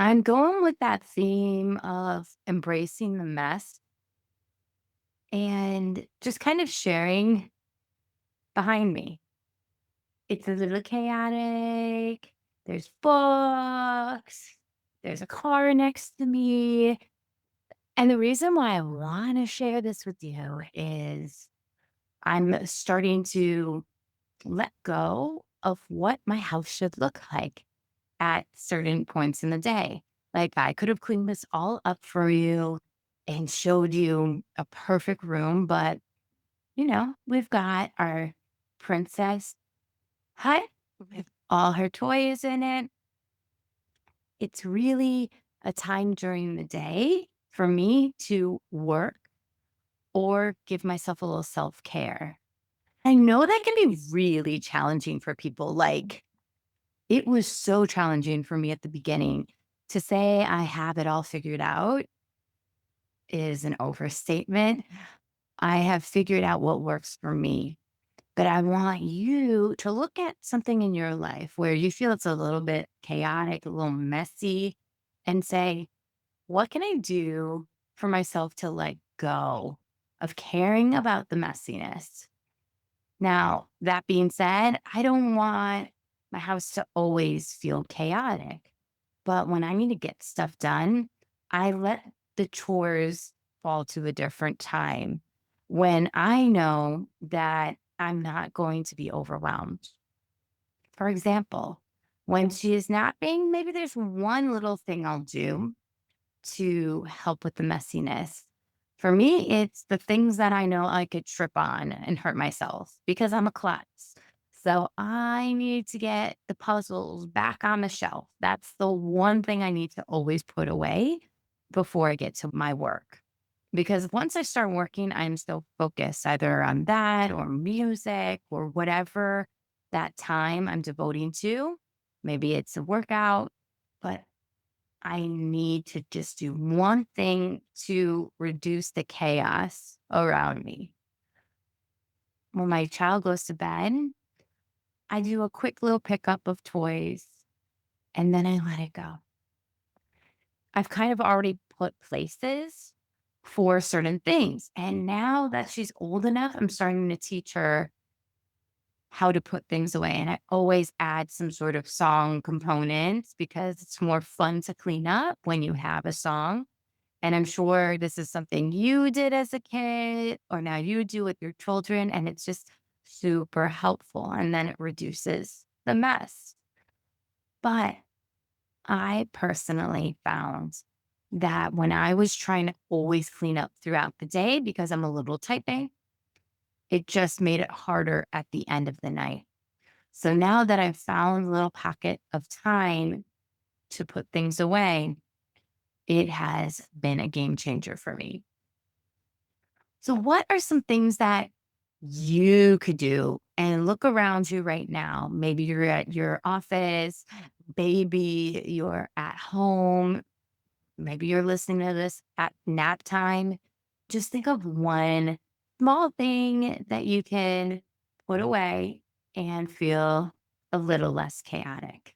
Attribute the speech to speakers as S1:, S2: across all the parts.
S1: I'm going with that theme of embracing the mess and just kind of sharing behind me. It's a little chaotic. There's books. There's a car next to me. And the reason why I want to share this with you is I'm starting to let go of what my house should look like at certain points in the day. Like, I could have cleaned this all up for you and showed you a perfect room, but we've got our princess hut with all her toys in it. It's really a time during the day for me to work or give myself a little self care. I know that can be really challenging for people. Like, it was so challenging for me at the beginning. To say I have it all figured out is an overstatement. I have figured out what works for me. But I want you to look at something in your life where you feel it's a little bit chaotic, a little messy, and say, what can I do for myself to let go of caring about the messiness? Now, that being said, I don't want my house to always feel chaotic. But when I need to get stuff done, I let the chores fall to a different time when I know that I'm not going to be overwhelmed. For example, when she is napping, maybe there's one little thing I'll do to help with the messiness. For me, it's the things that I know I could trip on and hurt myself because I'm a klutz. So I need to get the puzzles back on the shelf. That's the one thing I need to always put away before I get to my work. Because once I start working, I'm so focused either on that or music or whatever that time I'm devoting to. Maybe it's a workout, but I need to just do one thing to reduce the chaos around me. When my child goes to bed, I do a quick little pickup of toys and then I let it go. I've kind of already put places for certain things. And now that she's old enough, I'm starting to teach her how to put things away. And I always add some sort of song components because it's more fun to clean up when you have a song. And I'm sure this is something you did as a kid or now you do with your children, and it's just super helpful. And then it reduces the mess. But I personally found that when I was trying to always clean up throughout the day because I'm a little type A, it just made it harder at the end of the night. So now that I've found a little pocket of time to put things away, it has been a game changer for me. So, what are some things that you could do and look around you right now? Maybe you're at your office, maybe you're at home, maybe you're listening to this at nap time. Just think of one small thing that you can put away and feel a little less chaotic.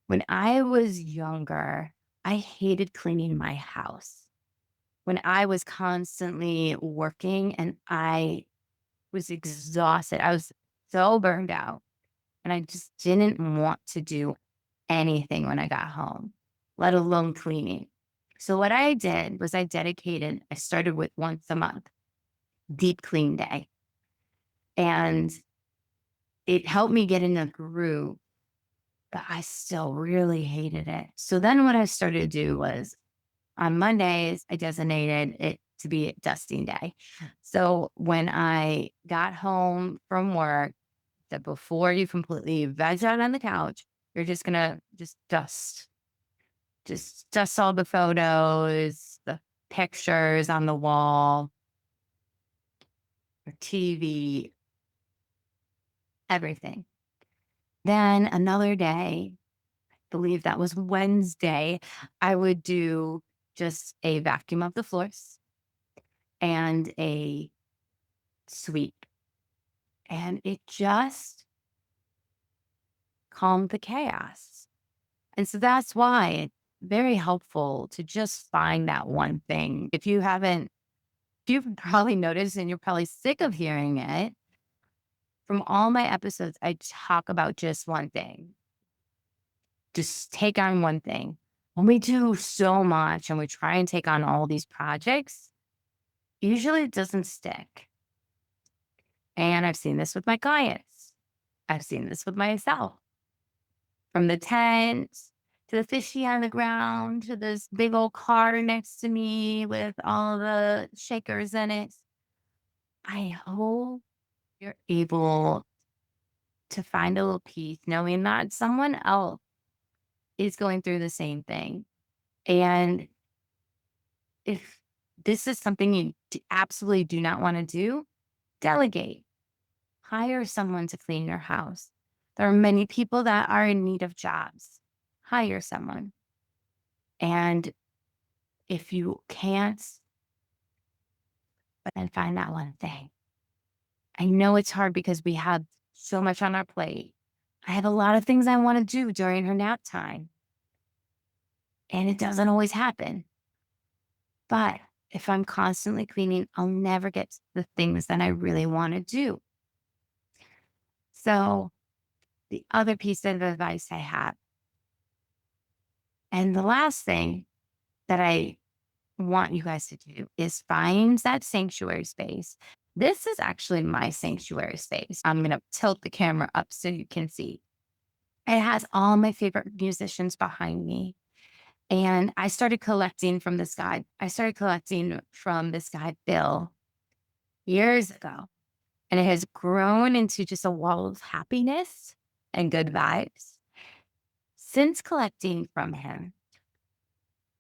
S1: When I was younger, I hated cleaning my house. When I was constantly working and I was exhausted, I was so burned out and I just didn't want to do anything when I got home, let alone cleaning. So what I did was I started with once a month, deep clean day. And it helped me get in a groove, but I still really hated it. So then what I started to do was on Mondays, I designated it to be dusting day. So when I got home from work, that before you completely veg out on the couch, you're just gonna just dust. Just dust all the photos, the pictures on the wall, or TV, everything. Then another day, I believe that was Wednesday, I would do just a vacuum of the floors and a sweep. And it just calmed the chaos. And so that's why it's very helpful to just find that one thing. If you haven't, you've probably noticed and you're probably sick of hearing it. From all my episodes, I talk about just one thing. Just take on one thing. When we do so much and we try and take on all these projects, usually it doesn't stick. And I've seen this with my clients. I've seen this with myself. From the tent to the fishy on the ground to this big old car next to me with all the shakers in it. I hope you're able to find a little peace knowing that someone else is going through the same thing. And if this is something you absolutely do not want to do, delegate. Hire someone to clean your house. There are many people that are in need of jobs. Hire someone. And if you can't, then find that one thing. I know it's hard because we have so much on our plate. I have a lot of things I want to do during her nap time, and it doesn't always happen. But if I'm constantly cleaning, I'll never get to the things that I really want to do. So, the other piece of advice I have, and the last thing that I want you guys to do is find that sanctuary space. This is actually my sanctuary space. I'm going to tilt the camera up so you can see. It has all my favorite musicians behind me. And I started collecting from this guy. I started collecting from this guy, Bill, years ago. And it has grown into just a wall of happiness and good vibes. Since collecting from him,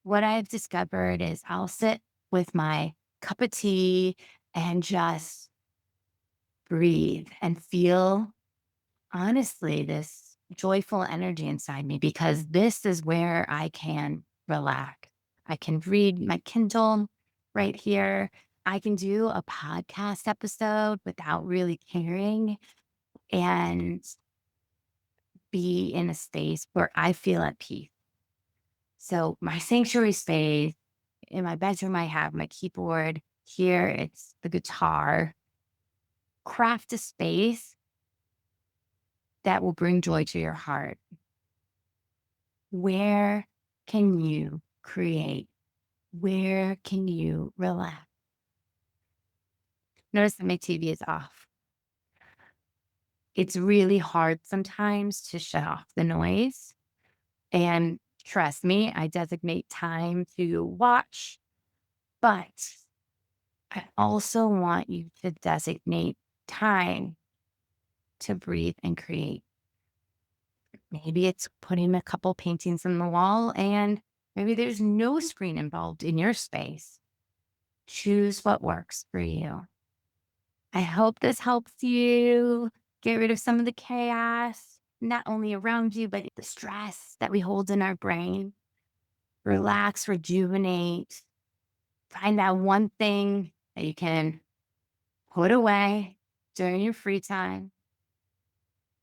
S1: what I've discovered is I'll sit with my cup of tea and just breathe and feel, honestly, this joyful energy inside me because this is where I can relax. I can read my Kindle right here. I can do a podcast episode without really caring and be in a space where I feel at peace. So, my sanctuary space in my bedroom, I have my keyboard. Here, it's the guitar. Craft a space that will bring joy to your heart. Where can you create? Where can you relax? Notice that my TV is off. It's really hard sometimes to shut off the noise. And trust me, I designate time to watch, but I also want you to designate time to breathe and create. Maybe it's putting a couple paintings on the wall and maybe there's no screen involved in your space. Choose what works for you. I hope this helps you get rid of some of the chaos, not only around you, but the stress that we hold in our brain. Relax, rejuvenate, find that one thing that you can put away during your free time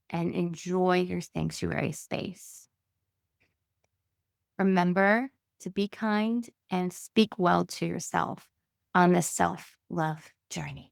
S1: and enjoy your sanctuary space. Remember to be kind and speak well to yourself on this self love journey.